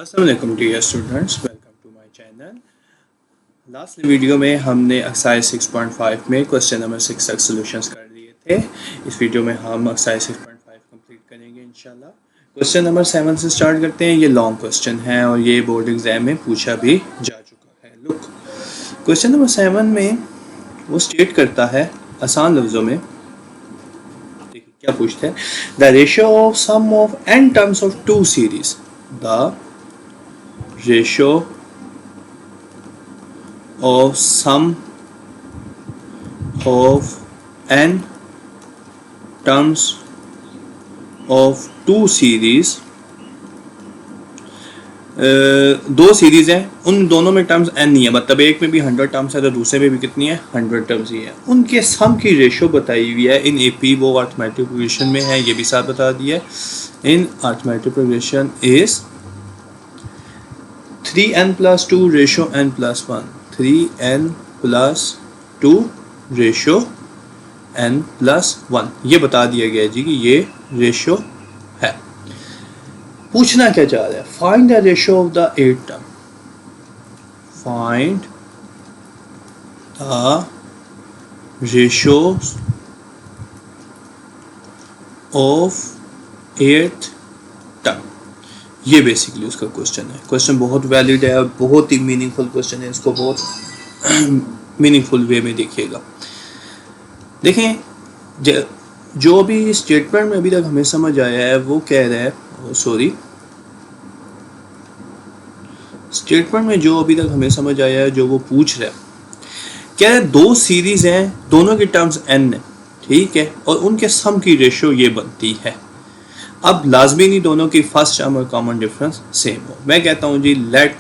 अस्सलामुअलैकुम dear students, welcome to my channel. Last video में हमने एक्सरसाइज 6.5 में क्वेश्चन नंबर 6 तक सॉल्यूशंस कर लिए थे। इस वीडियो में हम एक्सरसाइज 6.5 कंप्लीट करेंगे इंशाल्लाह। क्वेश्चन नंबर 7 से स्टार्ट करते हैं। ये लॉन्ग क्वेश्चन है और ये बोर्ड एग्जाम में पूछा भी जा चुका है। लुक, क्वेश्चन नंबर 7 में वो स्टेट करता है आसान लफ्ज़ों में, देखिए क्या पूछता है। The ratio of sum of n terms of two series, द ratio of sum of n terms of two series, दो सीरीज हैं, उन दोनों में टर्म्स n नहीं है, मतलब एक में भी 100 टर्म्स है तो दूसरे में भी कितनी है, 100 टर्म्स ही है। उनके सम की रेशियो बताई हुई है इन एपी, वो अर्थमेटिक प्रोग्रेशन में है, ये भी साथ बता दिया है। In arithmetic progression is 3n plus 2 ratio n plus 1, 3n plus 2 ratio n plus 1, ये बता दिया गया जी कि ये रेशियो है। पूछना क्या चाह रहा है, find the ratio of the 8 term, find the ratio of 8 term. ये बेसिकली उसका क्वेश्चन है। क्वेश्चन बहुत वैलिड है और बहुत ही मीनिंगफुल क्वेश्चन है, इसको बहुत मीनिंगफुल वे में देखिएगा। देखें, जो भी स्टेटमेंट में अभी तक हमें समझ आया है वो कह रहा है, स्टेटमेंट में जो अभी तक हमें समझ आया है, जो वो पूछ रहा है, कह रहा है दो सीरीज हैं, दोनों की टर्म्स n है, ठीक है, और उनके सम की रेशियो ये बनती है। अब लाजमी नहीं दोनों की फर्स्ट टर्म और कॉमन डिफरेंस सेम हो। मैं कहता हूं जी let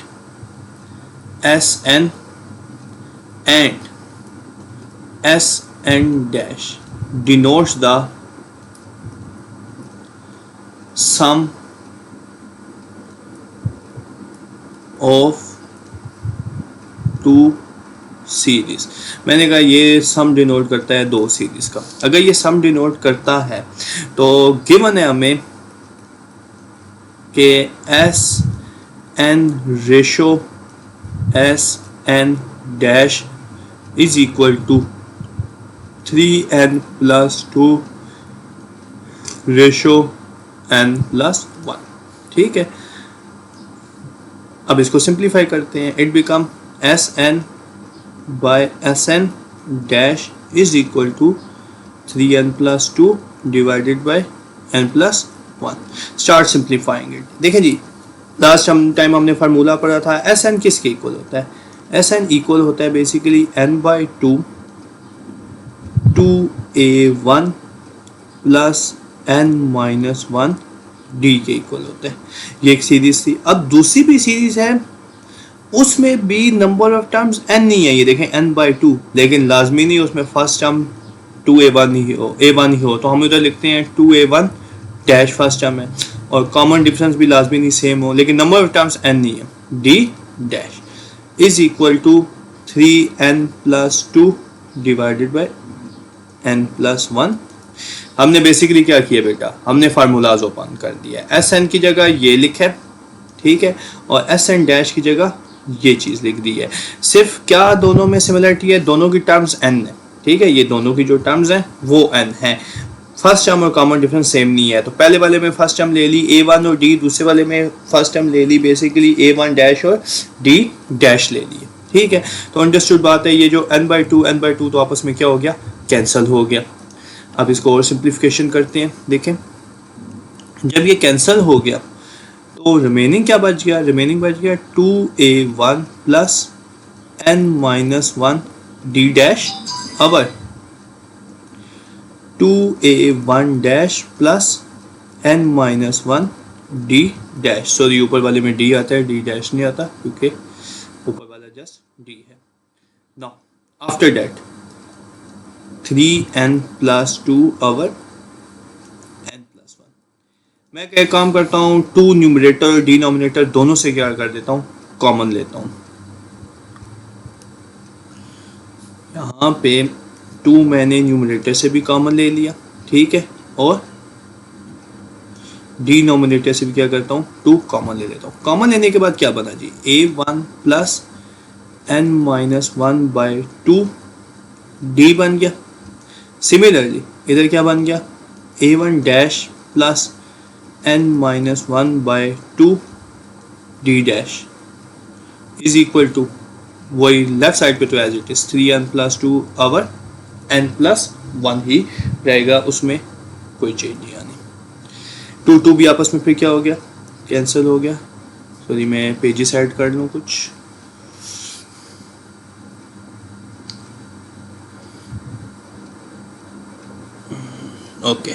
S n and S n dash denotes the sum of two series. मैंने कहा ये सम डिनोट करता है दो सीरीज का। अगर ये सम डिनोट करता है तो गिवन है हमें कि S n ratio S n dash is equal to 3n plus 2 ratio n plus 1, ठीक है। अब इसको सिंप्लीफाई करते हैं, it become S n by S n dash is equal to 3n plus 2 divided by n plus 1। Start simplifying it. देखें जी, last time हमने formula पढ़ा था, एस एन किसके इक्वल होता है, एस एन इक्वल होता है basically n by 2 2a1 plus n minus 1 D के इक्वल होता है। ये एक सीरीज थी। अब दूसरी भी सीरीज है, उसमें भी नंबर ऑफ टर्म्स n नहीं है, ये देखें n बाई 2, लेकिन लाजमी नहीं उसमें फर्स्ट टर्म 2a1 ही हो, a1 ही हो, तो हम उधर लिखते हैं 2a1 डैश फर्स्ट टर्म है, और कॉमन डिफरेंस भी लाजमी नहीं सेम हो, लेकिन नंबर ऑफ टर्म्स n नहीं है, d dash is equal to 3n plus 2 divided by n plus 1। हमने बेसिकली क्या किया बेटा, हमने फार्मूलाज ओपन कर दिया, एस एन की जगह ये लिखा है, ठीक है, और एस एन डैश की जगह ये चीज़ लिख दी है। सिर्फ क्या दोनों में सिमिलरिटी है, दोनों की टर्म्स n है, ठीक है, ये दोनों की जो टर्म्स हैं वो n है। फर्स्ट टर्म और कॉमन डिफरेंस सेम नहीं है, तो पहले वाले में फर्स्ट टर्म ले ली a1 और d, दूसरे वाले में फर्स्ट टर्म ले ली बेसिकली a1 डैश और d डैश ले ली, ठीक है। तो अंडरस्टूड बात है, ये जो n बाई टू तो आपस में क्या हो गया, कैंसिल हो गया। अब इसको और सिंप्लीफिकेशन करते हैं। देखें, जब ये कैंसिल हो गया तो रिमेनिंग क्या बच गया, रिमेनिंग बच गया 2a1 plus n minus 1 d dash our 2a1 dash plus n minus 1 d dash. Sorry, ऊपर वाले में d आता है, d डैश नहीं आता क्योंकि ऊपर वाला जस्ट d है। Now after that 3n plus 2 our n plus 1। मैं क्या काम करता हूँ, 2 न्यूमरेटर और डिनोमिनेटर दोनों से क्या कर देता हूँ, कॉमन लेता हूँ। यहाँ पे 2 मैंने न्यूमरेटर से भी कॉमन ले लिया, ठीक है, और डिनोमिनेटर से भी क्या करता हूँ 2 कॉमन ले लेता हूँ। कॉमन लेने के बाद क्या बना जी, a1 plus n minus 1 by 2 d बन गया। सिमिलरली इधर क्या बन गया, a1 dash plus n minus 1 by 2 d dash is equal to वही लेफ्ट साइड पे तो as it is 3n plus 2 over n plus 1 ही रहेगा, उसमें कोई चेंज नहीं आनी। 2 भी आपस में फिर क्या हो गया, कैंसिल हो गया। सॉरी मैं पेजेस ऐड कर लूँ कुछ। Okay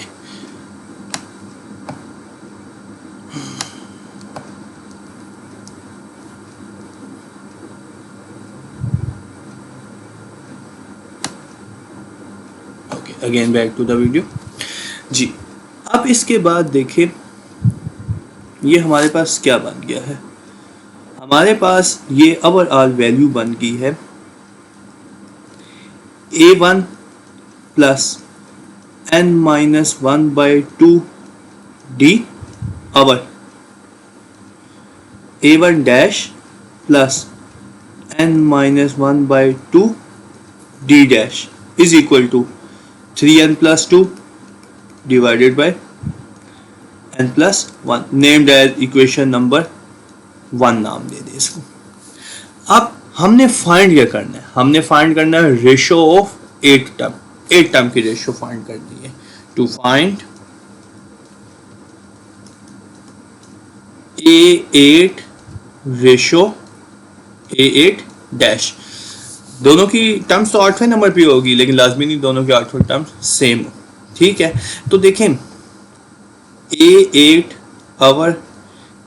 again back to the video जी। अब इसके बाद देखें ये हमारे पास क्या बन गया है, हमारे पास ये ओवरऑल वैल्यू बन गई है a1 plus n minus 1 by 2 d over a1 dash plus n minus 1 by 2 d dash is equal to 3n plus 2 divided by n plus 1, named as equation number 1 नाम दे दे इसको। अब हमने फाइंड क्या करना है, हमने फाइंड करना है रेशो ऑफ 8 टर्म की रेशो फाइंड करनी है। To find a8 ratio a8 dash, दोनों की टर्म्स तो 8वें नंबर पे होगी लेकिन लाजमी नहीं दोनों की 8वें टर्म्स सेम हो, ठीक है। तो देखें a8 ओवर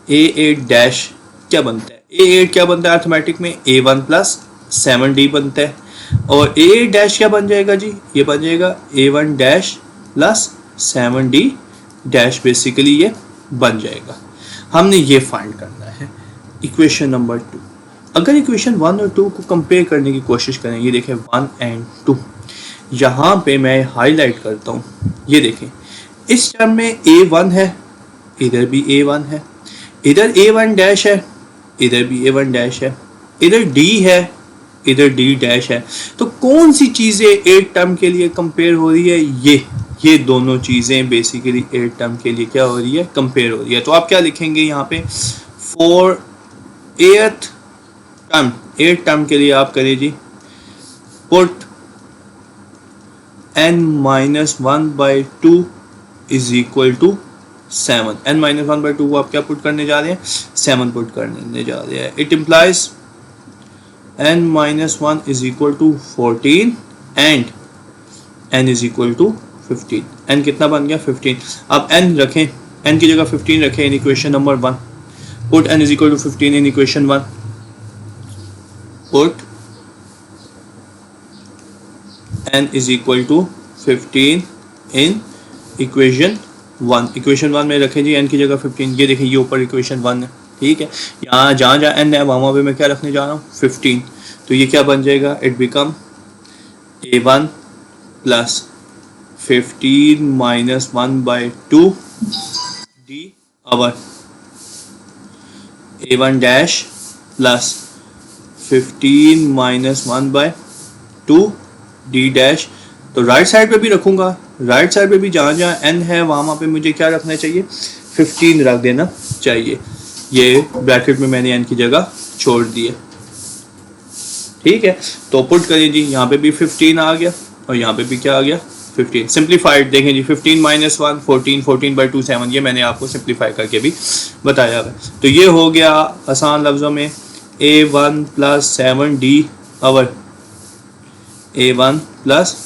a8 डैश क्या बनता है, a8 क्या बनता है अर्थमेटिक में a1 प्लस 7d बनता है, और a8 डैश क्या बन जाएगा जी, ये बन जाएगा a1 dash plus 7d dash, basically ये बन जाएगा। हमने ये फाइंड करना है इक्वेशन नंबर 2। अगर इक्वेशन 1 और 2 को कंपेयर करने की कोशिश करें, ये देखें 1 एंड 2, यहाँ पे मैं हाईलाइट करता हूँ, ये देखें इस टर्म में a1 है, इधर भी a1 है, इधर a1 डैश है, इधर भी a1 डैश है, इधर d है, इधर d डैश है। तो कौन सी चीज़ें 8 टर्म के लिए कंपेयर हो रही है, ये दोनों चीज़ें बेसिकली 8 टर्म के लिए क्या हो रही है, कंपेयर हो रही है। तो आप क्या लिखेंगे यहाँ पे, फॉर 8th टर्म, 8 टर्म के लिए आप करें जी put n minus 1 by 2 is equal to 7। n minus 1 by 2 को आप क्या पुट करने जा रहे हैं, 7 पुट करने जा रहे हैं। It implies n minus 1 is equal to 14 and n is equal to 15। n कितना बन गया 15। अब n रखें, n की जगह 15 रखें in equation number 1। Put n is equal to 15 in equation 1। Put n is equal to 15 in equation 1। Equation 1 में रखें जी n की जगह 15। ये देखें ये ऊपर इक्वेशन 1 है, ठीक है। यहाँ जहाँ जहाँ n है वहाँ पे मैं क्या रखने जा रहा हूँ 15। तो ये क्या बन जाएगा, it become a1 plus 15 minus 1 by 2 d over a1 dash plus 15 minus 1 by 2 d dash. तो राइट साइड पे भी रखूंगा, राइट साइड पे भी जहाँ जहाँ n है वहाँ पे मुझे क्या रखना चाहिए, 15 रख देना चाहिए। ये ब्रैकेट में मैंने n की जगह छोड़ दी है, ठीक है। तो पुट करिए जी, यहाँ पे भी 15 आ गया और यहाँ पे भी क्या आ गया 15। सिंप्लीफाइड देखें जी, 15 माइनस 1 14, 14 बाई 2 7, ये मैंने आपको सिंप्लीफाई करके भी बताया है। तो ये हो गया आसान लफ्ज़ों में a1 plus 7d over a1 plus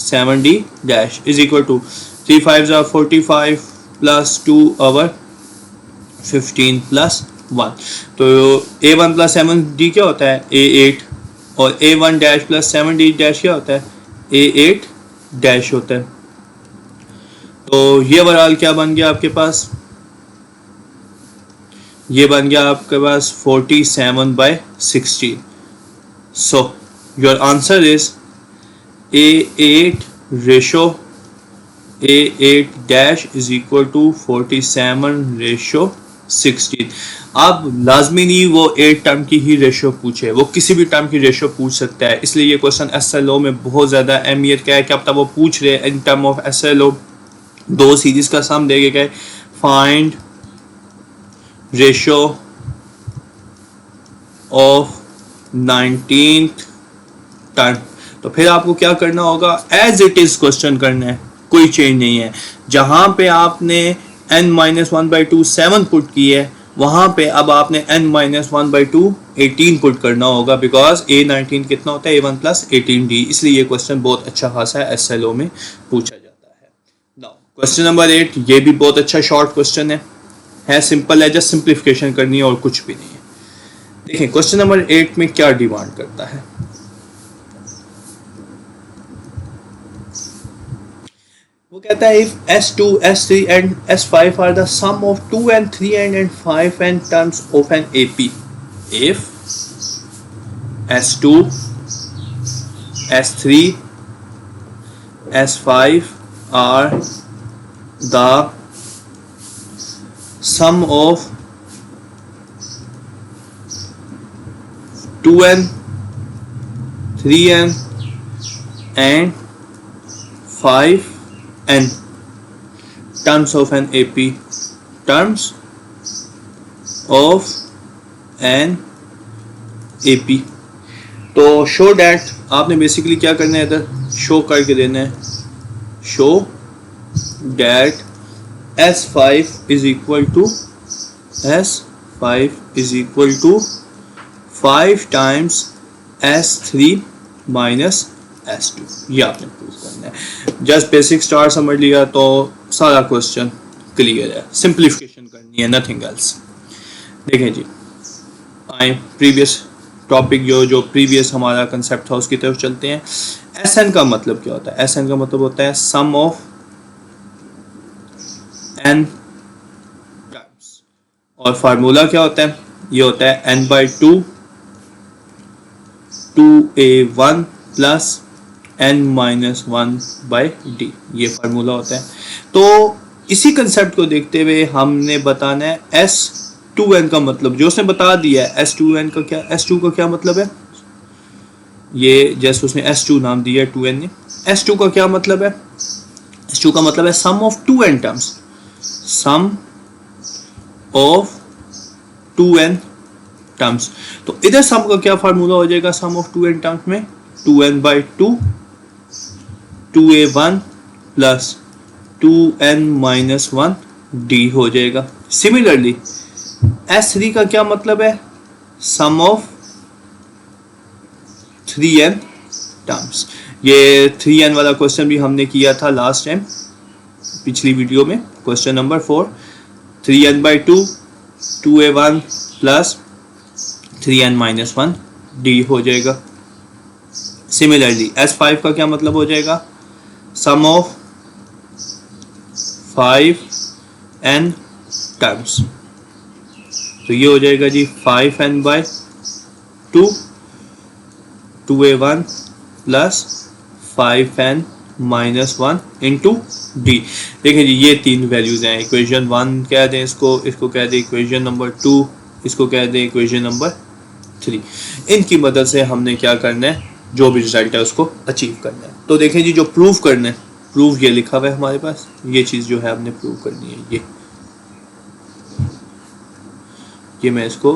7d dash is equal to 3 5 45 plus 2 over 15 plus 1। तो a1 प्लस 7d क्या होता है a8, और a1 dash plus 7d dash क्या होता है a8 डैश होता है। तो ये ओवरऑल क्या बन गया आपके पास, ये बन गया आपके पास 47 by 16। So your answer is a8 ratio A8 dash is equal to 47:16। अब लाजमी नहीं वो 8 टर्म की ही रेशो पूछे, वो किसी भी टर्म की रेशो पूछ सकता है। इसलिए ये क्वेश्चन SLO में बहुत ज़्यादा अहमियत का है कि अब तक वो पूछ रहे इन टर्म ऑफ SLO। दो सीरीज का सम देके गए, find ratio of 19th term. तो फिर आपको क्या करना होगा, एज इट इज क्वेश्चन करना है, कोई चेंज नहीं है। जहां पे आपने n-1/2 7 पुट की है, वहां पे अब आपने n-1/2 18 पुट करना होगा, बिकॉज A19 कितना होता है, A1 + 18D। इसलिए ये क्वेश्चन बहुत अच्छा खासा है, SLO में पूछा जाता है। नाउ क्वेश्चन नंबर 8, ये भी बहुत अच्छा शॉर्ट क्वेश्चन है सिंपल है, जस्ट सिंप्लीफिकेशन करनी है और कुछ भी नहीं है। देखें क्वेश्चन नंबर 8 में क्या डिमांड करता है। वो कहता है if S2, S3 and S5 are the sum of 2n, 3n and 5n terms of an AP. If S2, S3, S5 are the sum of 2n, 3n and 5n terms of an AP, terms of an AP। तो show that आपने basically क्या करना है, इधर show करके देना है, show that S5 is equal to 5 times S3 minus S2। ये आपने प्रूव करना है। जस्ट बेसिक स्टार समझ लिया तो सारा क्वेश्चन क्लियर है, सिंप्लीफिकेशन करनी है, नथिंग एल्स। देखें जी, आए प्रीवियस टॉपिक जो प्रीवियस हमारा कंसेप्ट था उसकी तरफ चलते हैं। SN का मतलब क्या होता है? SN का मतलब होता है सम ऑफ n टर्म्स, और फार्मूला क्या होता है? ये होता है n/2 2a1 प्लस n-1/d, ये फार्मूला होता है। तो इसी कंसेप्ट को देखते हुए हमने बताना है S2n का मतलब, जो उसने बता दिया है। S2n का क्या, S2 का क्या मतलब है? ये जैसे उसने S2 नाम दिया है 2n ने, S2 का क्या मतलब है? S2 का मतलब है sum of 2n terms, sum of 2n terms. तो इधर सम का क्या फार्मूला हो जाएगा सम ऑफ 2n टर्म्स में? 2n/2 2a1 प्लस 2n-1d हो जाएगा। सिमिलरली S3 का क्या मतलब है? Sum of 3n terms. ये 3n वाला क्वेश्चन भी हमने किया था लास्ट टाइम पिछली वीडियो में, question number 4। 3n/2 2a1 plus 3n-1d हो जाएगा। सिमिलरली S5 का क्या मतलब हो जाएगा? सम ऑफ 5n टर्म्स। तो ये हो जाएगा जी 5n/2 2a1 plus 5n-1 into D. देखिए जी, ये तीन वैल्यूज हैं। इक्वेशन 1 कह दें इसको कह दें इक्वेशन नंबर 2, इसको कह दें इक्वेशन नंबर 3। इनकी मदद से हमने क्या करना है, जो भी रिजल्ट है उसको अचीव करना है। तो देखें जी, जो प्रूव करना है, प्रूव ये लिखा हुआ है हमारे पास, ये चीज़ जो है हमने प्रूव करनी है। ये मैं इसको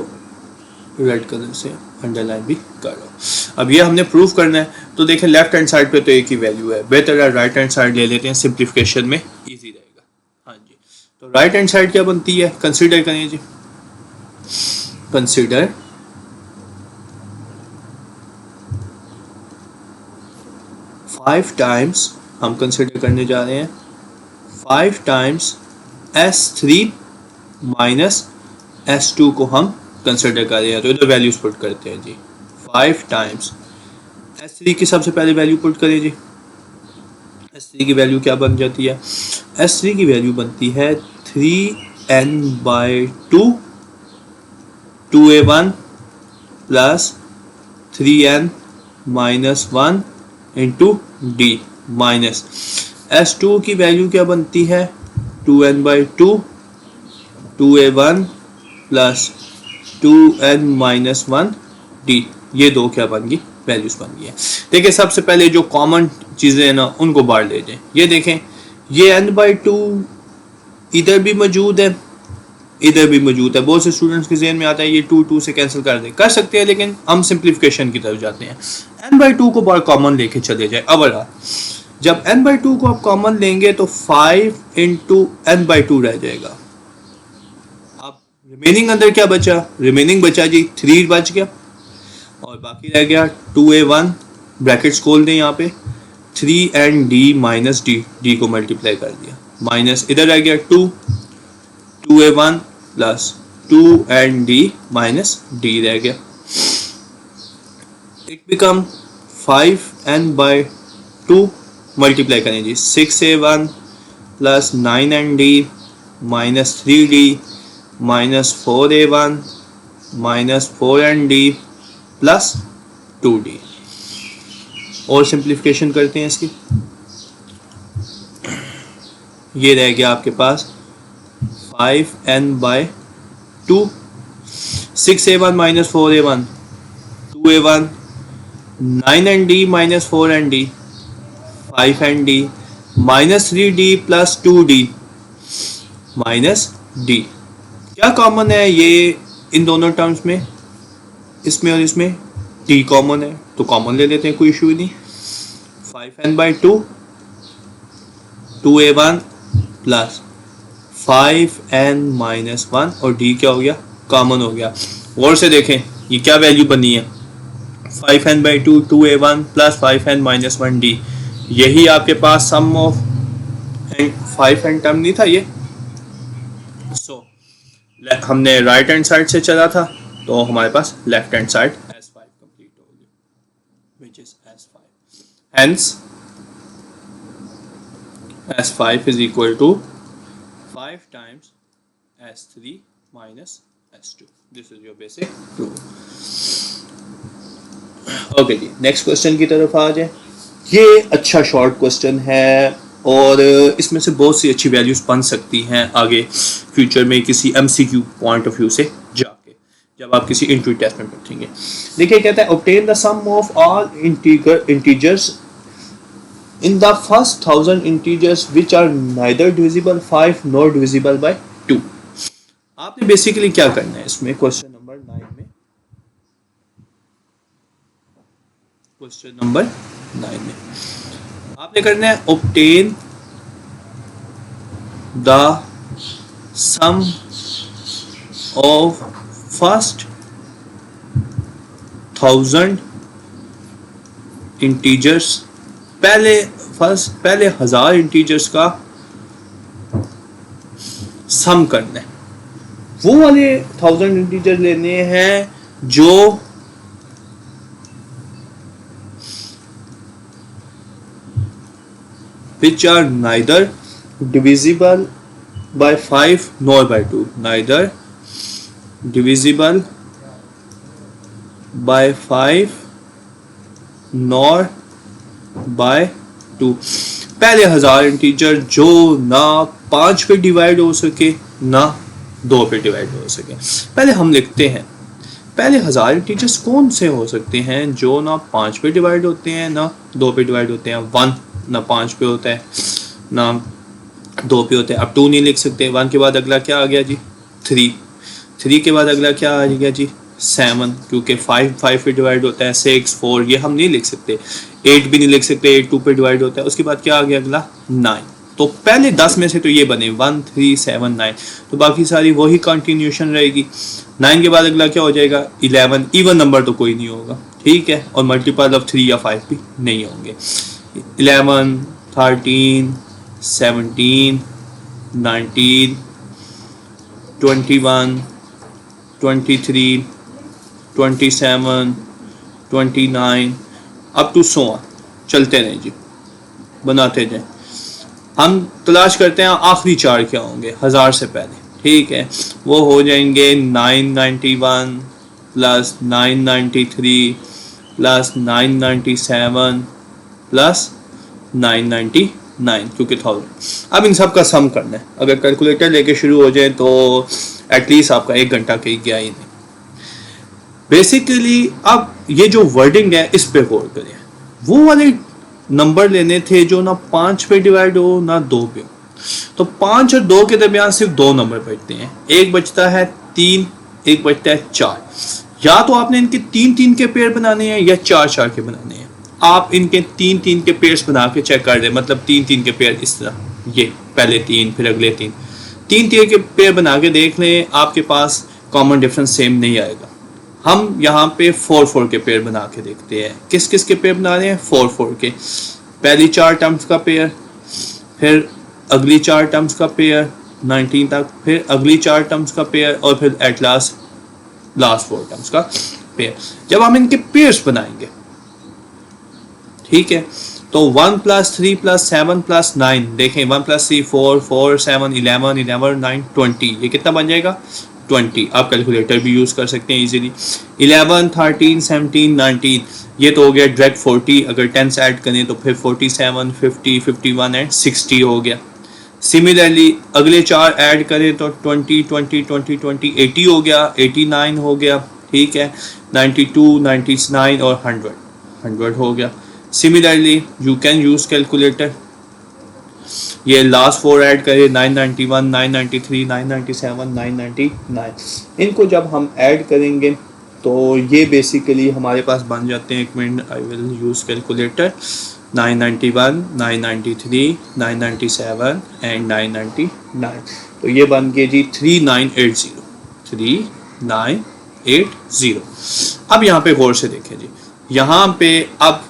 रेड कलर से अंडरलाइन भी कर रहा हूँ। अब ये हमने प्रूव करना है। तो देखें लेफ्ट हैंड साइड पे तो एक ही वैल्यू है, बेहतर है राइट हैंड साइड ले लेते हैं, सिंप्लीफिकेशन में इजी रहेगा। हाँ जी, तो राइट हैंड साइड क्या बनती है, कंसीडर करें जी, कंसीडर 5 टाइम्स, हम कंसिडर करने जा रहे हैं 5 टाइम्स S3 माइनस S2 को हम कंसिडर कर रहे हैं। तो इधर वैल्यूज पुट करते हैं जी। 5 टाइम्स S3 की सबसे पहले वैल्यू पुट करें जी। S3 की वैल्यू क्या बन जाती है? S3 की वैल्यू बनती है 3n/2 2a1 plus 3n-1 into D minus S2 की वैल्यू क्या बनती है 2n/2 2a1 plus 2n-1 d। ये दो क्या बन गई वैल्यूज बन गई है। देखिए सबसे पहले जो कॉमन चीजें हैं ना उनको बाहर ले जाएं। ये देखें ये n/2 इधर भी मौजूद है इधर भी मौजूद है। बहुत से स्टूडेंट्स के जहन में आता है ये 2 से कैंसिल कर सकते हैं, लेकिन हम सिंप्लीफिकेशन की तरफ जाते हैं। n/2 को बाहर कॉमन लेके चले जाए। अब जब n/2 को आप कॉमन लेंगे तो 5 इंटू n/2 रह जाएगा। अब रिमेनिंग अंदर क्या बचा, रिमेनिंग बचा जी 3 बच गया और बाकी रह गया 2a1 ब्रैकेट्स खोल दें यहाँ पे 3d माइनस डी को मल्टीप्लाई कर दिया माइनस इधर रह गया 2a1 plus 2d minus D रह गया। इट बिकम 5n/2 मल्टीप्लाई करें जी 6a1 plus 9nd minus 3d minus 4a1 minus 4nd plus 2d। और सिंप्लीफिकेशन करते हैं इसकी। ये रह गया आपके पास 5n/2 6a1 minus 4a1 2a1 9nd minus 4nd 5nd minus 3d plus 2d minus d। क्या कॉमन है ये इन दोनों टर्म्स में, इसमें और इसमें d कॉमन है तो कॉमन ले लेते हैं, कोई इशू नहीं। 5n/2 2a1 प्लस 5n-1 और d क्या हो गया कॉमन हो गया। गौर से देखें ये क्या वैल्यू बनी है 5n/2 2a1 plus 5n-1 d। यही आपके पास सम ऑफ 5n टर्म नहीं था ये। सो हमने राइट हैंड साइड से चला था तो हमारे पास left hand side S5 complete होगी which is S5। hence S5 is equal to 5 times S3 minus S2। This is your basic proof। Okay जी नेक्स्ट क्वेश्चन की तरफ आ जाए। ये अच्छा शॉर्ट क्वेश्चन है और इसमें से बहुत सी अच्छी वैल्यूज बन सकती हैं आगे फ्यूचर में किसी MCQ पॉइंट ऑफ व्यू से जाके जब आप किसी इंटरव्यू टेस्ट में बैठेंगे। देखिए कहता है obtain the sum of all integers in the first 1000 integers which are neither divisible 5 nor divisible by 2। आपने बेसिकली क्या करना है इसमें क्वेश्चन नंबर 9 में, क्वेश्चन नंबर 9 में आपने करना है obtain the sum of first 1000 integers। पहले 1000 इंटीजर्स का सम करना है। वो वाले 1000 इंटीजर लेने हैं जो which are neither divisible by 5 nor by 2, neither divisible by 5 nor by 2। पहले 1000 इंटीजर जो ना 5 पे डिवाइड हो सके ना 2 पे डिवाइड हो सके। पहले हम लिखते हैं पहले 1000 इंटीजर्स कौन से हो सकते हैं जो ना 5 पे डिवाइड होते हैं ना 2 पे डिवाइड होते हैं। 1 ना 5 पे होता है ना 2 पे होता है। अब 2 नहीं लिख सकते। 1 के बाद अगला क्या आ गया जी 3 के बाद अगला क्या आ गया जी 7 क्योंकि 5 पे डिवाइड होता है। 6 4 ये हम नहीं लिख सकते। 8 भी नहीं लिख सकते 8 2 पे डिवाइड होता है। उसके बाद क्या आ गया अगला 9। तो पहले 10 में से तो ये बने 1 3 7 9 तो बाकी सारी वही कंटिन्यूशन रहेगी। 9 के बाद अगला क्या हो जाएगा 11। इवन नंबर तो कोई नहीं होगा ठीक है और मल्टीपल ऑफ 3 या 5 भी नहीं होंगे। 11 13 17 19 21 23 27 29 अप टू 100 चलते रहें जी बनाते जाएं। हम तलाश करते हैं आखिरी 4 क्या होंगे 1000 से पहले ठीक है। वो हो जाएंगे 991 प्लस 993 प्लस 997 प्लस 999 9 क्योंकि 1000। अब इन सब का सम करना है, अगर कैलकुलेटर लेके शुरू हो जाए तो एटलीस्ट आपका 1 घंटा कहीं गया ही नहीं। बेसिकली अब ये जो वर्डिंग है इस पे गौर करें, वो वाले नंबर लेने थे जो ना 5 पे डिवाइड हो ना 2 पे हो। तो 5 और 2 के दरमियान सिर्फ 2 नंबर बचते हैं, एक बचता है 3, एक बचता है 4। या तो आपने इनके 3-3 के पेयर बनाने हैं या 4-4 के बनाने हैं। आप इनके 3-3 के पेयर्स बना के चेक कर दें, मतलब 3-3 के पेयर इस तरह, ये पहले 3 फिर अगले 3, 3-3 के पेयर बना के देख लें, आपके पास कॉमन डिफरेंस सेम नहीं आएगा। हम यहाँ पे 4-4 के पेयर बना के देखते हैं। किस किस के पेयर बना रहे हैं? 4-4 के। पहली 4 टर्म्स का पेयर, फिर अगली 4 टर्म्स का पेयर 19 तक, फिर अगली 4 टर्म्स का पेयर और फिर एट लास्ट 4 टर्म्स का पेयर। जब हम इनके पेयर्स बनाएंगे, ठीक है, तो 1 + 3 + 7 + 9, देखें 1 + 3 4, 4 7 11, 11 9 20, ये कितना बन जाएगा? 20। आप कैलकुलेटर भी यूज़ कर सकते हैं इजीली। 11 13 17 19, ये तो हो गया डायरेक्ट 40। अगर 10 से ऐड करें तो फिर 47 50 51 एंड 60 हो गया। सिमिलरली अगले 4 ऐड करें तो 20 20 20 20 80 हो गया, 89 हो गया, ठीक है, 92 99 और 100 हो गया। Similarly you can use calculator, ये लास्ट 4 ऐड करें 991 993 997 999, इनको जब हम ऐड करेंगे तो ये बेसिकली हमारे पास बन जाते हैं। एक minute, I will use calculator. 991 993 997 and 999, तो ये बन गए जी 3980 3980। अब यहाँ पे गौर से देखें जी, यहाँ पे अब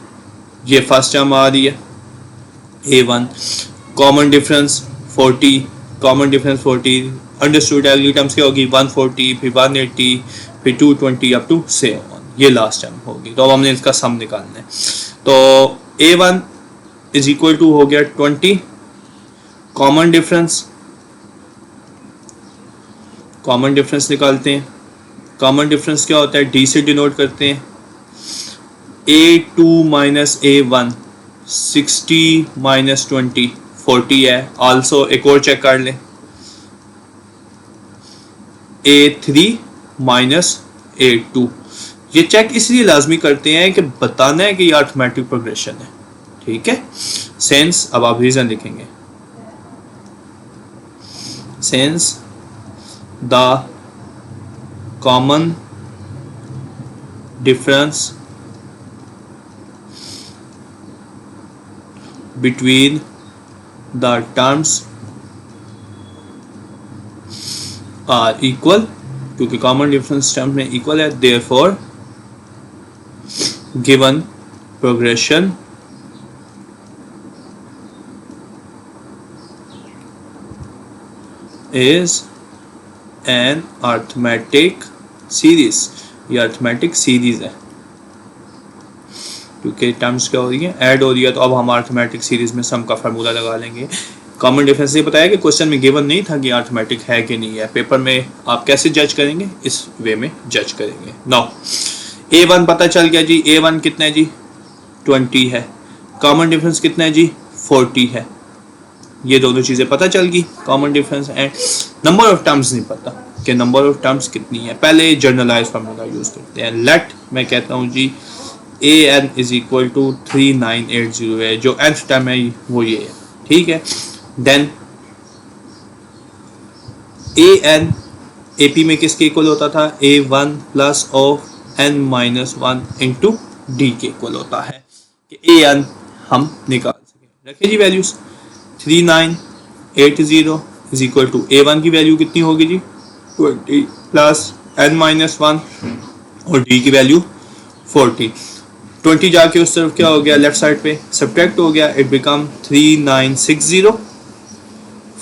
ये फर्स्ट टर्म आ रही है A1, common difference 40, common difference 40, understood अगली टर्म्स क्या होगी? 140, फिर 180, फिर 220 अप टू 7, ये लास्ट टर्म होगी। तो अब हमने इसका सम निकालना है। तो A1 इज इक्वल टू हो गया 20, कॉमन डिफरेंस निकालते हैं। कॉमन डिफरेंस क्या होता है? D से डिनोट करते हैं। A2 - A1 60 - 20 40 है। आल्सो एक और चेक कर लें, A3 - A2। ये चेक इसलिए लाजमी करते हैं कि बताना है कि ये अर्थमेटिक प्रोग्रेशन है, ठीक है। सेंस, अब आप रीजन लिखेंगे, sense the common difference between the terms are equal, क्योंकि कॉमन डिफरेंस टर्म में इक्वल है, therefore given progression is an arithmetic series। ये अर्थमेटिक सीरीज है क्योंकि टर्म्स क्या हो रही है? ऐड हो रही है। तो अब हम अर्थमेटिक सीरीज में सम का फार्मूला लगा लेंगे। कॉमन डिफरेंस ये बताया कि क्वेश्चन में गिवन नहीं था कि अर्थमेटिक है कि नहीं है। पेपर में आप कैसे जज करेंगे? इस वे में जज करेंगे। नाउ A1 पता चल गया जी। A1 कितना है जी? 20 है। कॉमन डिफरेंस कितना है जी? 40 है। ये दोनों चीज़ें पता चल गई, common difference and number of terms नहीं पता कि नंबर ऑफ टर्म्स कितनी है। पहले जर्नलाइज फार्मूला यूज़ करते हैं। लेट मैं कहता हूँ जी an इज इक्वल टू 3980 है, जो nth टर्म है वो ये है, ठीक है। देन an AP में किसके इक्वल होता था? A1 plus of n-1 into d के इक्वल होता है कि an हम निकाल सकें। रखिए जी values. 3980 is equal to A1 की वैल्यू कितनी होगी जी? 20 प्लस n-1 और d की वैल्यू 40। 20 जाके उस तरफ क्या हो गया? लेफ्ट साइड पे सब्ट्रैक्ट हो गया, इट बिकम 3960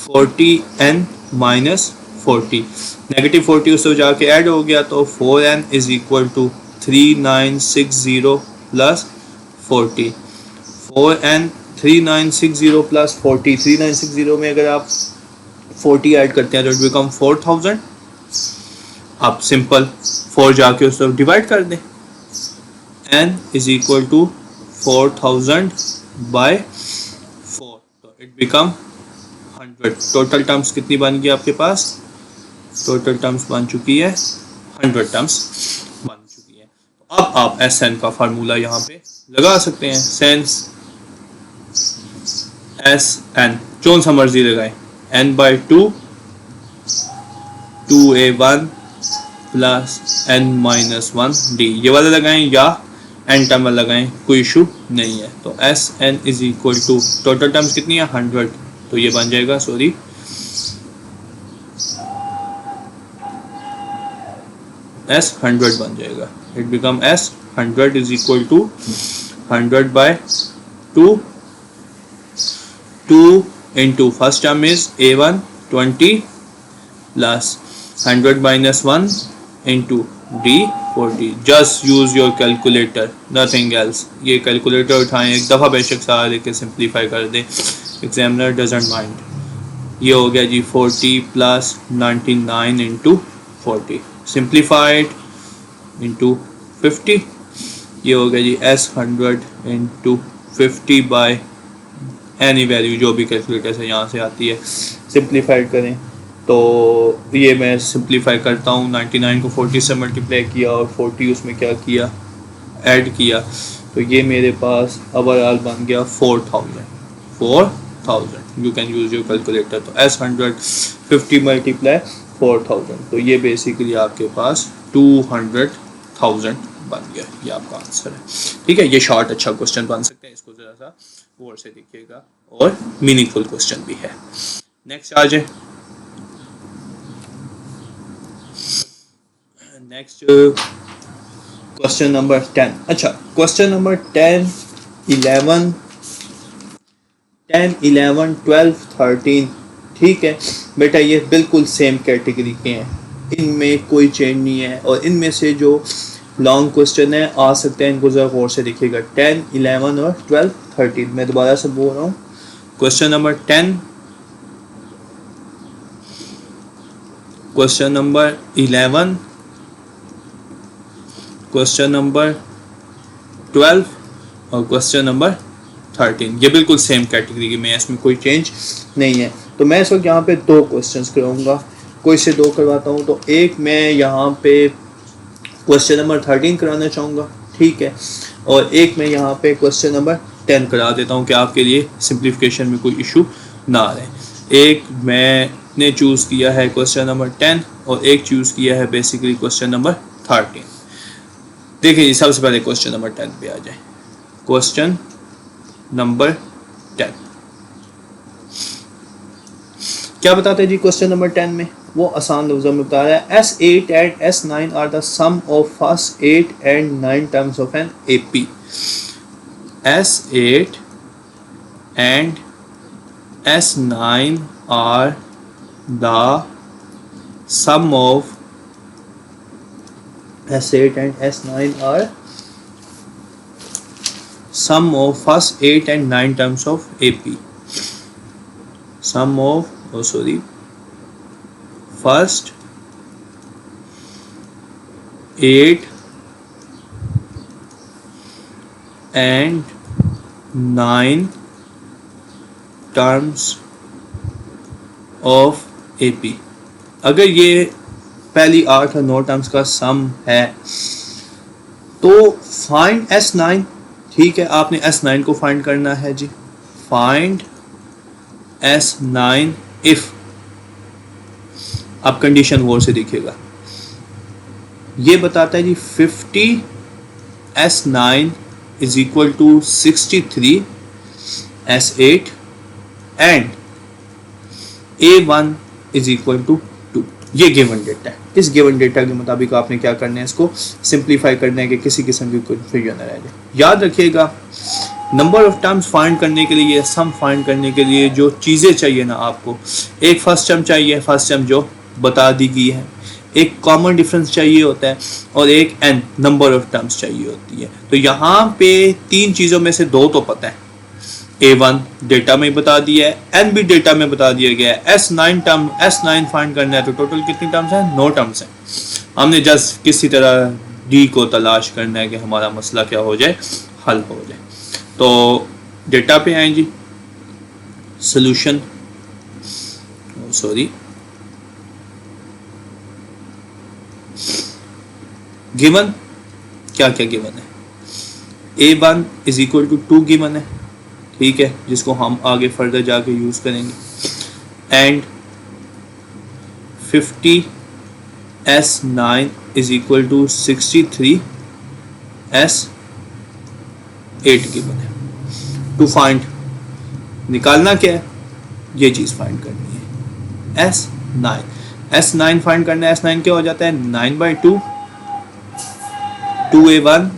40n-40। नेगेटिव 40 उस तरफ जाके ऐड हो गया तो 4n is equal to 3960 plus 40। 4n 3960 plus 40, 3960 में अगर आप 40 ऐड करते हैं तो इट बिकम 4000। आप सिंपल 4 जाके उस तरफ डिवाइड कर दें, n is equal to 4000 by 4, तो इट बिकम 100। टोटल टर्म्स कितनी बन गई आपके पास? टोटल टर्म्स बन चुकी है 100 टर्म्स बन चुकी है। तो अब आप एस एन का फार्मूला यहाँ पे लगा सकते हैं। सेंस एस एन जोन सा मर्जी लगाए, n by two 2a1 plus n minus 1 d, ये वाला लगाएं या एन टर्म लगाएं, कोई इशू नहीं है। तो S n is equal to total terms कितनी है 100, तो ये बन जाएगा सॉरी एस 100 बन जाएगा। It become S 100 is equal to 100 by 2 into first term is a1 20 plus 100 minus 1 into d 40। just use your calculator, nothing else। ये calculator उठाएं एक दफ़ा, बेशक सारा लेके सिंप्लीफाई कर दें, एग्जामिनर डजंट माइंड। ये हो गया जी 40 प्लस 99 इंटू 40 सिंप्लीफाइड इंटू 50। ये हो गया G S 100 into 50 by any value जो भी कैलकुलेटर से यहाँ से आती है, सिंप्लीफाइड करें। तो ये मैं सिंप्लीफाई करता हूँ, 99 को 40 से मल्टीप्लाई किया और 40 उसमें क्या किया, ऐड किया, तो ये मेरे पास ओवरऑल बन गया 4000। You can use your calculator. तो एस 100 50 मल्टीप्लाई 4000, तो ये बेसिकली आपके पास 200,000 बन गया। ये आपका आंसर है। ठीक है, ये शॉर्ट अच्छा क्वेश्चन बन सकते हैं, इसको ज़रा सा गौर से देखिएगा और मीनिंगफुल क्वेश्चन भी है। नेक्स्ट आ जाए, नेक्स्ट क्वेश्चन नंबर 10। अच्छा, क्वेश्चन नंबर 10 11 11 12 13, ठीक है बेटा, ये बिल्कुल सेम कैटेगरी के हैं, इनमें कोई चेंज नहीं है। और इनमें से जो लॉन्ग क्वेश्चन है आ सकते हैं, इनको ज़रा गौर से देखिएगा। 10 11 और 12 13, मैं दोबारा से बोल रहा हूँ। Question number 10, question number 11, question number 12 और क्वेश्चन नंबर 13, ये बिल्कुल सेम कैटेगरी में है, इसमें कोई चेंज नहीं है। तो मैं इस वक्त यहाँ पे दो क्वेश्चंस कराऊंगा, कोई से दो करवाता हूँ। तो एक मैं यहाँ पे क्वेश्चन नंबर 13 कराना चाहूँगा, ठीक है, और एक मैं यहाँ पे क्वेश्चन नंबर 10 करा देता हूँ कि आपके लिए सिंप्लीफिकेशन में कोई इशू ना आ रहे। एक मैंने चूज़ किया है क्वेश्चन नंबर 10 और एक चूज़ किया है बेसिकली क्वेश्चन नंबर 13। देखिए जी, सबसे पहले क्वेश्चन नंबर 10 पे आ जाए। क्वेश्चन नंबर 10 क्या बताते हैं जी? क्वेश्चन नंबर 10 में वो आसान लफ्ज़ों में बता रहा है S8 and S9 are the sum of first 8 and 9 terms of an AP। S8 and S9 are the sum of S8 and S9 are sum of first 8 and 9 terms of AP। Sum of first 8 and 9 terms of AP। अगर ये पहली 8 और 9 terms का सम है तो find S9, ठीक है, आपने S9 को फाइंड करना है जी। फाइंड S9 इफ, आप कंडीशन गौर से देखिएगा, ये बताता है जी 50 S9 is equal to 63 S8 and A1 is equal to 2। ये गिवन डेटा है। इस गिवन डेटा के मुताबिक आपने क्या करना है, इसको सिंप्लीफाई करना है कि किसी किस्म की कन्फ्यूजन न रह जाए। याद रखिएगा, नंबर ऑफ टर्म्स फाइंड करने के लिए, सम फाइंड करने के लिए जो चीज़ें चाहिए ना आपको, एक फर्स्ट टर्म चाहिए, फर्स्ट टर्म जो बता दी गई है, एक कॉमन डिफरेंस चाहिए होता है और एक एन नंबर ऑफ टर्म्स चाहिए होती है। तो यहाँ पे तीन चीज़ों में से दो तो पता है, A1 डेटा में बता दिया है, N भी डेटा में बता दिया गया है। S9 फाइंड करना है तो टोटल कितनी टर्म्स हैं? 9 टर्म्स हैं। हमने जस्ट किसी तरह D को तलाश करना है कि हमारा मसला क्या हो जाए, हल हो जाए। तो डेटा पे आए जी, सोल्यूशन, सॉरी, गिवन क्या क्या गिवन है, a1 is equal to 2 given है, ठीक है, जिसको हम आगे फर्दर जाके यूज करेंगे, and 50 S9 is equal to 63 S8 given है। टू फाइंड, निकालना क्या है, ये चीज फाइंड करनी है, S9 फाइंड करना है। S9 क्या हो जाता है, 9/2 2a1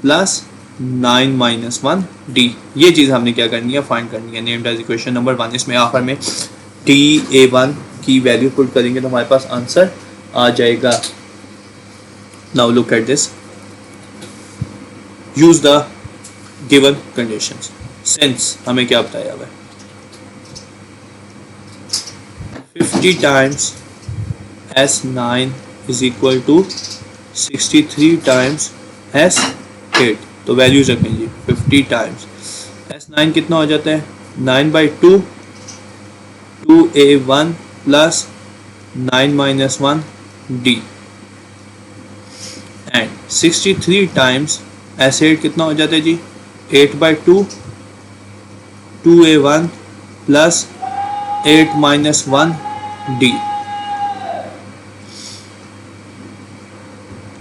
प्लस 9 - 1 d, ये चीज हमने क्या करनी है, फाइंड करनी है। Named as equation number 1। इसमें आखिर में ta1 की वैल्यू पुट करेंगे तो हमारे पास आंसर आ जाएगा। Now look at this, use the given conditions. Since हमें क्या बताया हुआ है, 50 times S9 is equal to 63 times S8, तो वैल्यूज रखें जी। 50 टाइम्स S9 कितना हो जाता है, 9/2 2a1 plus 9 - 1 d, and 63 times S8 कितना हो जाता है जी, 8/2 2a1 प्लस 8 - 1 d।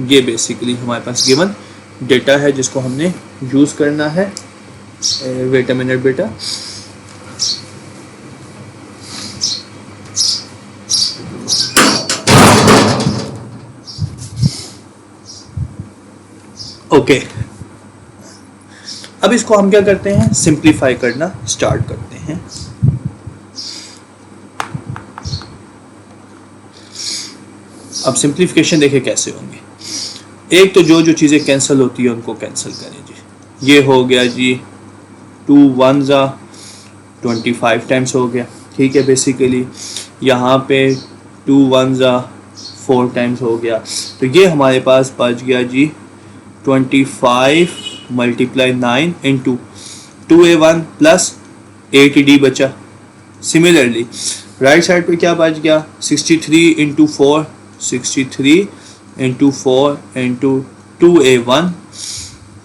ये बेसिकली हमारे पास गिवन डेटा है जिसको हमने यूज करना है। वेट अ मिनट बेटा, ओके अब इसको हम क्या करते हैं, सिंप्लीफाई करना स्टार्ट करते हैं। अब सिंप्लीफिकेशन देखें कैसे होंगे। एक तो जो चीज़ें कैंसिल होती है उनको कैंसिल करें जी। ये हो गया जी 2 1 25 टाइम्स हो गया, ठीक है। बेसिकली यहाँ पे 2 1 4 टाइम्स हो गया, तो ये हमारे पास बच गया जी 25 × 9 इंटू 2a1 प्लस 8d बचा। सिमिलरली राइट साइड पे क्या बच गया, 63 × 4 63 × 4 × 2a1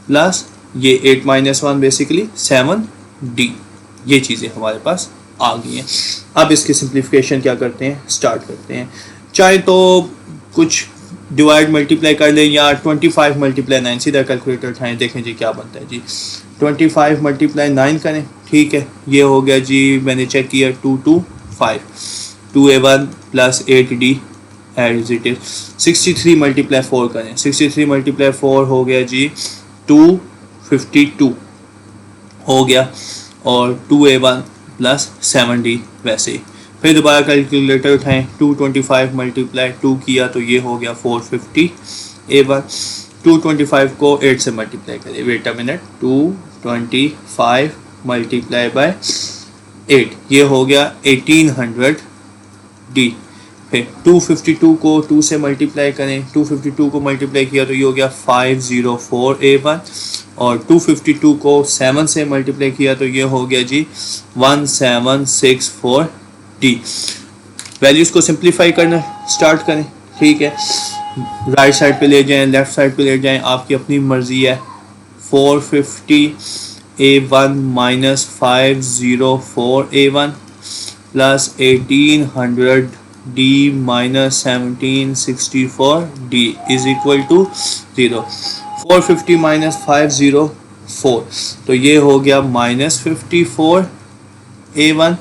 प्लस ये 8 - 1 बेसिकली 7d। ये चीज़ें हमारे पास आ गई हैं। अब इसकी सिंप्लीफिकेशन क्या करते हैं, स्टार्ट करते हैं। चाहे तो कुछ डिवाइड मल्टीप्लाई कर लें या 25 × 9, सीधा कैलकुलेटर उठाएं, देखें जी क्या बनता है जी। 25 × 9 करें, ठीक है, ये हो गया जी, मैंने चेक किया 225 2a1 plus 8d as it is. 63 × 4 करें, 63 × 4 हो गया जी 252 हो गया, और 2a1 प्लस 7d वैसे ही। फिर दोबारा कैलकुलेटर उठाएं, 225 × 2 किया तो ये हो गया 450 a1। 225 को 8 से मल्टीप्लाई करें, वेट अ मिनट, 225 × 8 ये हो गया 1800 d। फिर 252 को 2 से मल्टीप्लाई करें, 252 को मल्टीप्लाई किया तो ये हो गया 504 a1, और 252 को 7 से मल्टीप्लाई किया तो ये हो गया जी 1764 d। वैल्यूज़ को सिंप्लीफाई करना स्टार्ट करें, ठीक है। राइट साइड पे ले जाएं, लेफ्ट साइड पे ले जाएं, आपकी अपनी मर्जी है। 450 a1 minus 504 a1 plus 1800 d minus 1764 d is equal to 0। 450 minus 504 तो ये हो गया -54 a1,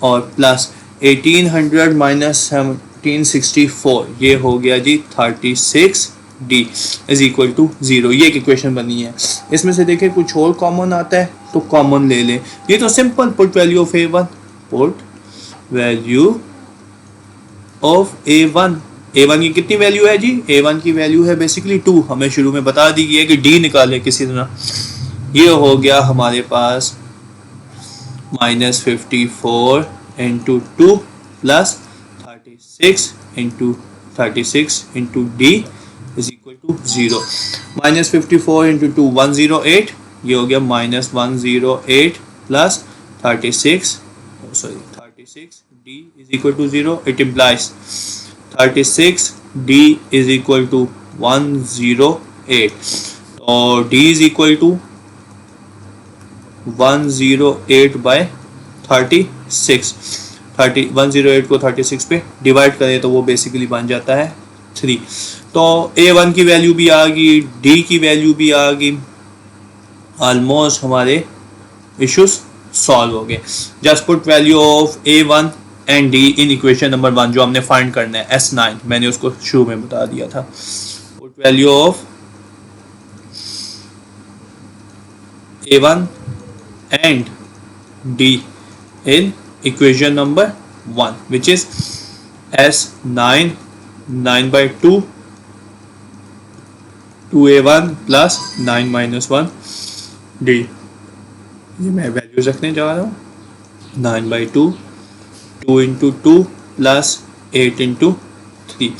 और प्लस 1800 माइनस 1764 ये हो गया जी 36 d इज इक्वल टू 0। ये एक इक्वेशन बनी है। इसमें से देखें कुछ और कॉमन आता है तो कॉमन ले लें। ये तो simple, put value of a1, put value of a1। a1 की कितनी वैल्यू है जी, a1 की वैल्यू है बेसिकली 2, हमें शुरू में बता दी गई है कि d निकाले किसी तरह। ये हो गया हमारे पास -54 × 2 plus 36 × 36 × d is equal to 0। -54 × 2 108, ये हो गया -108 plus 36 sorry 36 d is equal to 0, it implies 36 d is equal to 108, और d is equal to 108 by 36, 108 को 36 पे डिवाइड करें तो वो बेसिकली बन जाता है 3। तो a1 की वैल्यू भी आ गई, d की वैल्यू भी आ गई, ऑलमोस्ट हमारे इश्यूज सॉल्व हो गए। Just put value of a1 and d in equation number 1 जो हमने फाइंड करना है S9, मैंने उसको शुरू में बता दिया था। Put value of a1 and d in equation number 1 which is S9 9 by 2 2a1 plus 9 minus 1 d, ये मैं वैल्यूज रखने जा रहा हूँ 9 by 2 2 into 2 plus 8 into 3।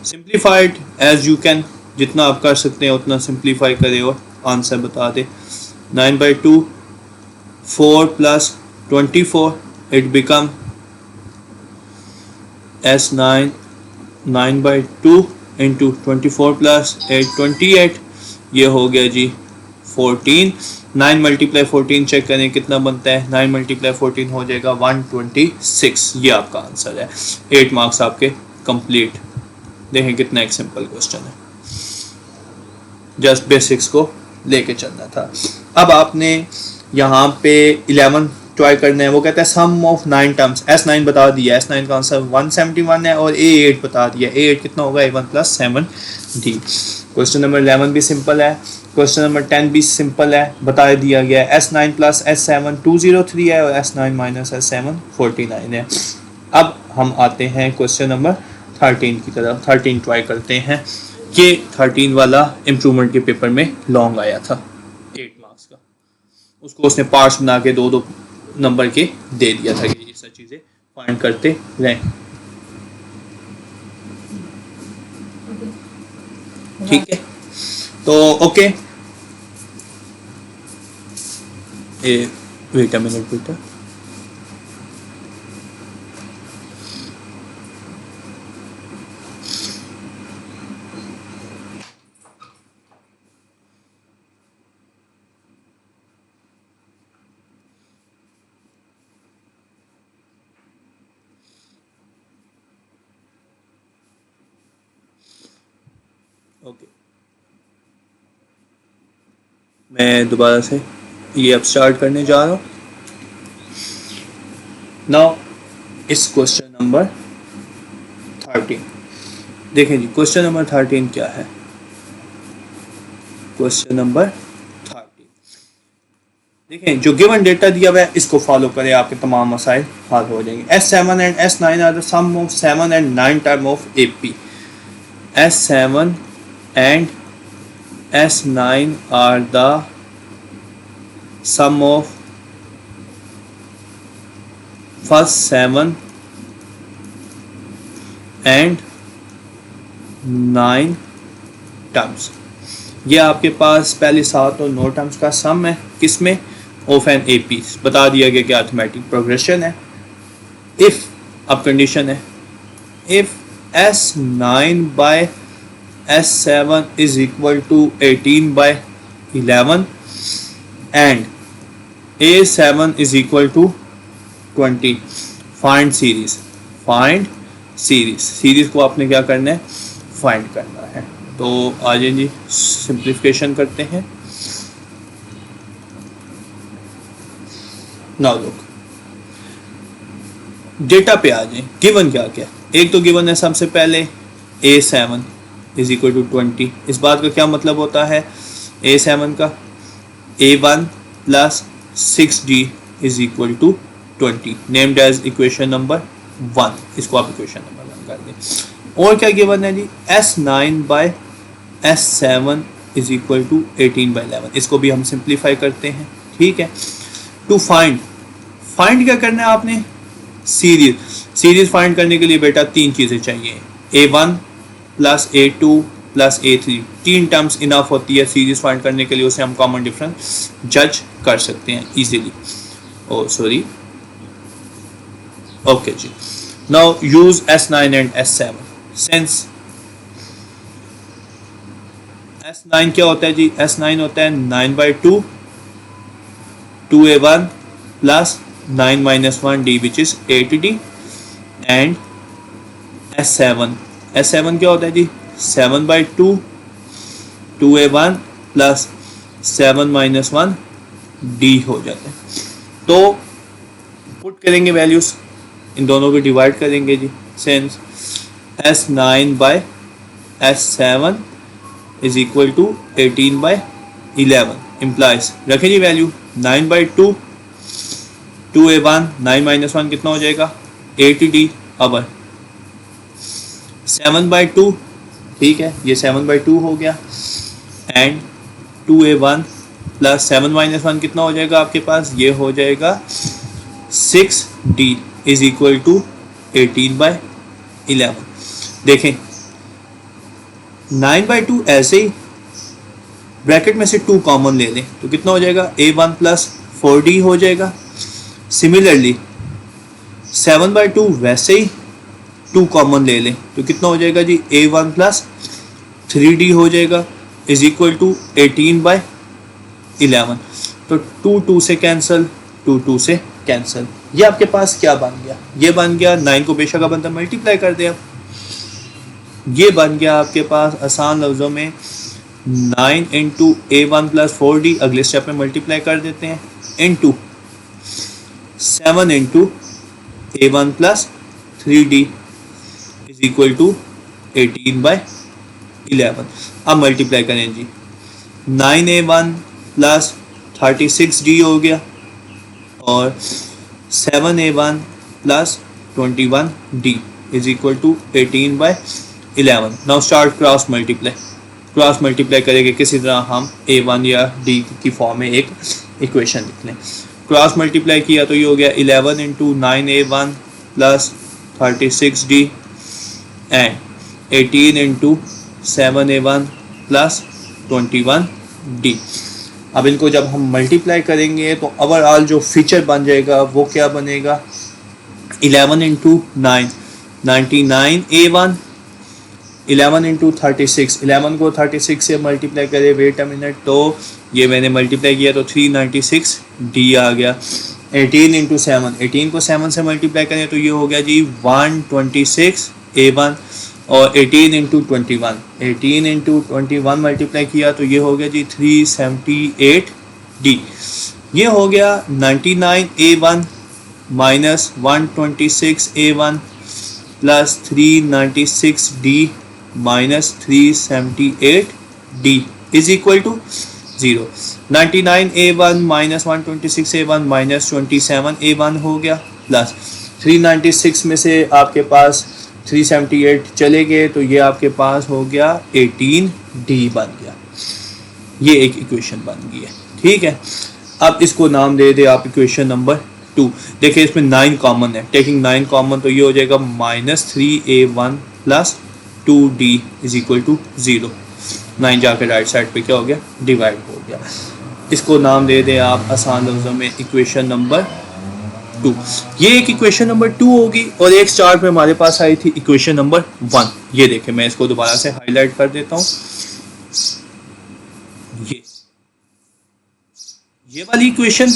Simplified as you can, जितना आप कर सकते हैं उतना सिंप्लीफाई करें और आंसर बता दे। 9 by 2 4 plus 24, it become S9 9 by 2 into 24 plus 8 28, ये हो गया जी 14। 9 मल्टीप्लाई 14 चेक करें कितना बनता है, 9 मल्टीप्लाई 14 हो जाएगा 126, ये आपका आंसर है। 8 मार्क्स आपके कंप्लीट। देखें कितना एक सिंपल क्वेश्चन है, जस्ट बेसिक्स को लेके चलना था। अब आपने यहाँ पे 11 ट्राई करना है, वो कहता है सम ऑफ 9 टर्म्स। S9 बता दिया, S9 का आंसर 171 है, और A8 बता दिया, A8 कितना होगा A1 plus 7D। Question number 11 भी सिंपल है, क्वेश्चन नंबर 10 भी सिंपल है, बता दिया गया है S9 प्लस S7 203 है, और S9 माइनस S7 49 है। अब हम आते हैं क्वेश्चन नंबर 13 की तरफ। 13 ट्राई करते हैं, ये 13 वाला इम्प्रूवमेंट के पेपर में लॉन्ग आया था 8 मार्क्स का, उसको उसने पार्ट्स बना के 2-2 नंबर के दे दिया था कि ये सब चीज़ें फाइंड करते रहें। ठीक है, तो ओके, वेट अ मिनट बेटा, ओके मैं दोबारा से ये अब स्टार्ट करने जा रहा हूँ। नाउ इस क्वेश्चन नंबर 13 देखें जी, क्वेश्चन नंबर 13 क्या है। क्वेश्चन नंबर 13 देखें, जो गिवन डेटा दिया हुआ है इसको फॉलो करें, आपके तमाम मसाइल हल हो जाएंगे। S7 and S9 are the sum of 7 and 9 term of AP। S7 and S9 are the sum of first 7 and 9 terms. ये आपके पास पहले 7 और 9 टर्म्स का सम है, किसमें, ऑफ एन AP। बता दिया गया कि अर्थमेटिक प्रोग्रेशन है। इफ अब कंडीशन है, if S9 by S7 is equal to 18 by 11 and A7 is equal to 20, find series। find series, series को आपने क्या करना है, फाइंड करना है। तो आ जाइए जी, सिंप्लीफिकेशन करते हैं। नाउ लुक, डेटा पे आ जाए, गिवन क्या क्या। एक तो गिवन है सबसे पहले A7 इज इक्वल टू 20। इस बात का क्या मतलब होता है, A7 का A1 plus 6D is equal to 20, named as equation number 1। इसको आप इक्वेशन नंबर 1 कर दें। और क्या गिवन है जी, S9 by S7 is equal to 18 by 11। इसको भी हम सिंप्लीफाई करते हैं, ठीक है। टू फाइंड, फाइंड क्या करना है आपने, सीरीज। सीरीज फाइंड करने के लिए बेटा 3 चीज़ें चाहिए, A1 plus A2 plus A3, 3 terms enough होती है सीरीज फाइंड करने के लिए। उसे हम कॉमन डिफरेंस जज कर सकते हैं इजीली। ओ सॉरी, ओके जी, now use S9 and S7. Since S9 क्या होता है जी, S9 होता है 9/2 2a1 plus 9 minus 1d which is 8d. And S7 क्या होता है जी, 7/2 2a1 प्लस 7 minus 1d हो जाता है. तो पुट करेंगे वैल्यूज, इन दोनों को डिवाइड करेंगे जी. Since S9/S7 is equal to 18/11 implies, रखें जी वैल्यू 9/2 2a1 9 minus 1 कितना हो जाएगा 8d. अब 7/2, ठीक है, ये 7/2 हो गया. एंड 2a1 प्लस 7 minus 1 कितना हो जाएगा आपके पास, ये हो जाएगा 6d इज इक्वल टू 18/11. देखें 9/2 ऐसे ही ब्रैकेट में से 2 कॉमन ले लें तो कितना हो जाएगा a1 प्लस 4d हो जाएगा. सिमिलरली 7/2 वैसे ही 2 कॉमन ले लें तो कितना हो जाएगा जी a1 प्लस 3d हो जाएगा इज इक्वल टू 18/11. तो 2 से कैंसिल, 2 से कैंसिल. ये आपके पास क्या बन गया, ये बन गया 9 को बेशक आप अंदर मल्टीप्लाई कर दें. अब ये बन गया आपके पास आसान लफ्ज़ों में 9 इंटू a1 प्लस 4d, अगले स्टेप में मल्टीप्लाई कर देते हैं, into 7 into a1 plus 3d is equal to 18/11. अब मल्टीप्लाई करें जी, 9a1 प्लस 36d हो गया और 7a1 plus 21d is equal to 18/11. Now start cross multiply. Cross multiply करेंगे किसी तरह हम a1 या d की फॉर्म में एक इक्वेशन लिख लें. क्रॉस मल्टीप्लाई किया तो ये हो गया 11 into 9a1 plus 36d and 18 into 7a1 plus 21d. अब इनको जब हम मल्टीप्लाई करेंगे तो ओवरऑल जो फीचर बन जाएगा वो क्या बनेगा, 11 इंटू 9 99a1, 11 इंटू 36, 11 को 36 से मल्टीप्लाई करें, वेट अ मिनट, तो ये मैंने मल्टीप्लाई किया तो 396d आ गया. 18 इंटू 7, 18 को 7 से मल्टीप्लाई करें तो ये हो गया जी 126a1 और 18 इंटू 21, 18 इंटू 21 मल्टीप्लाई किया तो ये हो गया जी 378d. ये हो गया 99a1 minus 126a1 plus 396d minus 378d is equal to 0. 99a1 minus 126a1 minus 27a1 हो गया, प्लस 396 में से आपके पास 378 चले गए तो ये आपके पास हो गया 18d बन गया. ये एक इक्वेशन बन गई है, ठीक है. अब इसको नाम दे दे आप इक्वेशन नंबर 2. देखिए इसमें 9 कॉमन है, टेकिंग 9 कॉमन तो ये हो जाएगा minus 3a1 plus 2d is equal to 0. 9 जाकर राइट साइड पे क्या हो गया, डिवाइड हो गया. इसको नाम दे दें आप आसान लफ्ज़ों में इक्वेशन नंबर 2. ये एक इक्वेशन नंबर 2 होगी और एक चार्ट में हमारे पास आई थी इक्वेशन नंबर 1. ये देखें, मैं इसको दोबारा से हाईलाइट कर देता हूँ. ये वाली इक्वेशन,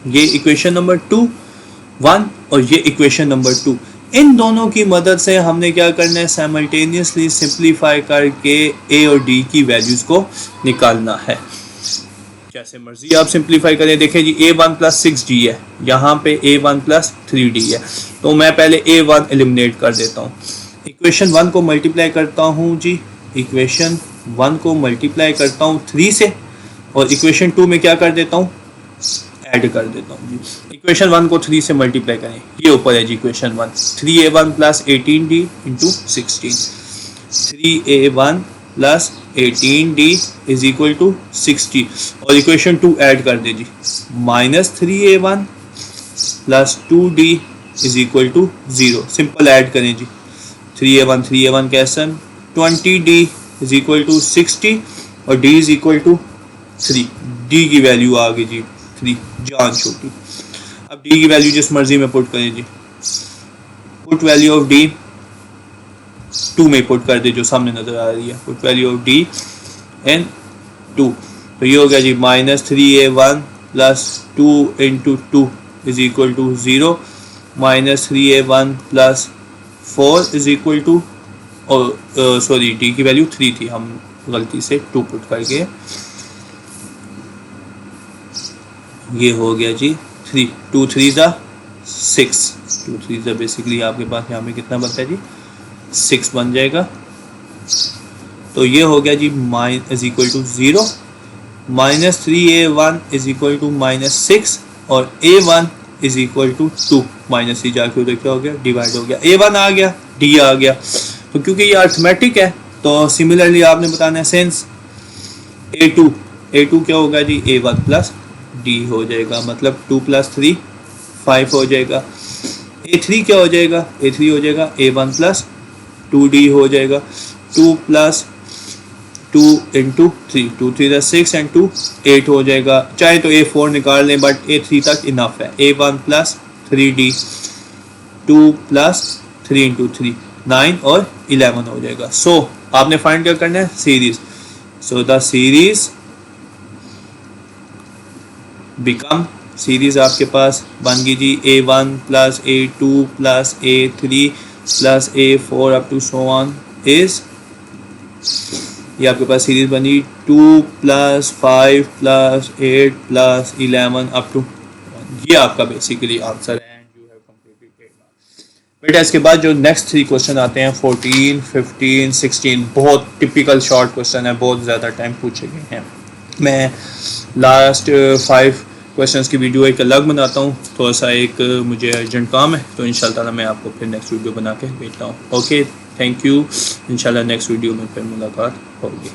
ये इक्वेशन नंबर 2 1 और ये इक्वेशन नंबर 2, इन दोनों की मदद से हमने क्या करना है, साइमल्टेनियसली सिंप्लीफाई करके a और d की वैल्यूज़ को निकालना है. जैसे मर्जी आप सिंप्लीफाई करें. देखें जी a1 प्लस 6d है, यहाँ पे a1 प्लस 3d है, तो मैं पहले a1 एलिमिनेट कर देता हूँ. इक्वेशन 1 को मल्टीप्लाई करता हूँ जी, इक्वेशन 1 को मल्टीप्लाई करता हूँ 3 से और इक्वेशन 2 में क्या कर देता हूँ, ऐड कर देता हूँ जी. इक्वेशन 1 को 3 से मल्टीप्लाई करें, ये ऊपर है जी equation 1, 3a1 plus 18d into 16, 3a1 plus 18d is equal to 60 और इक्वेशन 2 ऐड कर दे जी, minus 3a1 plus 2d is equal to 0. Simple add करें जी, 3a1 cancel, 20d is equal to 60 और d is equal to 3. d की value आ गई जी 3, जान छोटी. अब डी की वैल्यू जिस मर्जी में पुट करें जी, पुट वैल्यू ऑफ डी 2 में पुट कर दे जो सामने नजर आ रही है, put value of d and 2, तो ये हो गया जी -3a1 plus 2 into 2 is equal to 0, -3a1 plus 4 is equal to, और सॉरी डी की वैल्यू 3 थी, हम गलती से 2 पुट करके, ये हो गया जी 3, 2 3 ज़ा 6, 2 3 ज़ा बेसिकली आपके पास यहाँ पे कितना बनता है जी 6 बन जाएगा। तो ये हो गया जी is equal to 0, -3a1 is equal to -6 और a1 इज इक्वल टू 2, -3 जाके उधर क्या हो गया डिवाइड हो गया, a1 आ गया d आ गया। तो क्योंकि ये अर्थमेटिक है तो सिमिलरली आपने बताना है सेंस, a2 क्या होगा जी a1 प्लस d हो जाएगा, मतलब 2 प्लस 3 5 हो जाएगा। a3 क्या हो जाएगा, a3 हो जाएगा a1 प्लस 2d हो जाएगा, 2 प्लस 2 इंटू 3, 2 3 ज़ा 6 एंड 2 8 हो जाएगा। चाहे तो a4 निकाल लें बट a3 तक इनफ है। a1 plus 3d, 2 plus 3 into 3 9 और 11 हो जाएगा। सो आपने फाइंड क्या करना है series, so the series become, series आपके पास बन गई जी a1 plus a2 plus a3 plus a4 up to so on is, ये आपके पास सीरीज बनी 2 plus 5 plus 8 plus 11 up to, ये आपका बेसिकली आंसर है and you have completed 8 marks. बेटा इसके बाद जो नेक्स्ट 3 क्वेश्चन आते हैं 14 15 16, बहुत टिपिकल शॉर्ट क्वेश्चन है, बहुत ज़्यादा टाइम पूछे गए हैं। मैं लास्ट 5 क्वेश्चंस की वीडियो एक अलग बनाता हूँ, थोड़ा सा एक मुझे अर्जेंट काम है, तो इंशाल्लाह मैं आपको फिर नेक्स्ट वीडियो बना के भेजता हूँ। ओके, थैंक यू, इंशाल्लाह नेक्स्ट वीडियो में फिर मुलाकात होगी।